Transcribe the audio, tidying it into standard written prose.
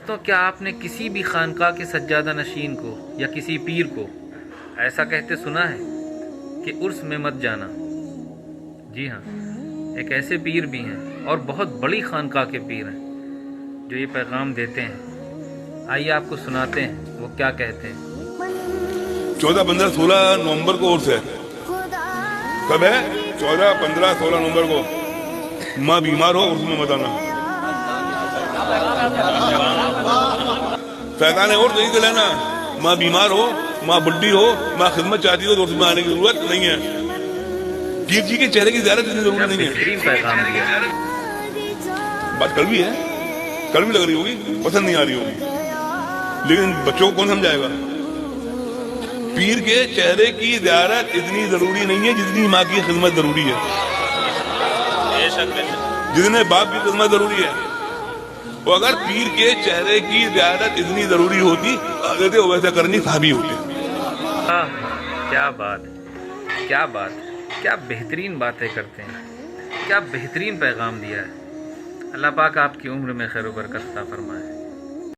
دوستوں، کیا آپ نے کسی بھی خانقاہ کے سجادہ نشین کو یا کسی پیر کو ایسا کہتے سنا ہے کہ عرس میں مت جانا؟ جی ہاں، ایک ایسے پیر بھی ہیں اور بہت بڑی خانقاہ کے پیر ہیں جو یہ پیغام دیتے ہیں۔ آئیے آپ کو سناتے ہیں وہ کیا کہتے ہیں۔ 14، 15، 16 نومبر کو عرس ہے۔ کب ہے؟ 14، 15، 16 نومبر کو۔ ماں بیمار ہو عرس میں مت آنا۔ فیضان عرس نہیں تو لینا۔ ماں بیمار ہو، ماں بڈی ہو، ماں خدمت چاہتی ہو تو عرس میں آنے کی ضرورت نہیں ہے۔ پیر جی کے چہرے کی زیارت کی ضرورت نہیں ہے۔ بہترین پیغام دیا۔ بات کڑوی ہے، کڑوی لگ رہی ہوگی، پسند نہیں آ رہی ہوگی، لیکن بچوں کو کون سمجھائے گا؟ پیر کے چہرے کی زیارت اتنی ضروری نہیں ہے جتنی ماں کی خدمت ضروری ہے، جتنے باپ کی خدمت ضروری ہے۔ وہ اگر پیر کے چہرے کی زیارت اتنی ضروری ہوتی حضرت ویسا کرنی صحابی ہوتے۔ کیا بات، کیا بات، کیا بہترین باتیں کرتے ہیں، کیا بہترین پیغام دیا ہے۔ اللہ پاک آپ کی عمر میں خیر و برکت عطا فرمائے۔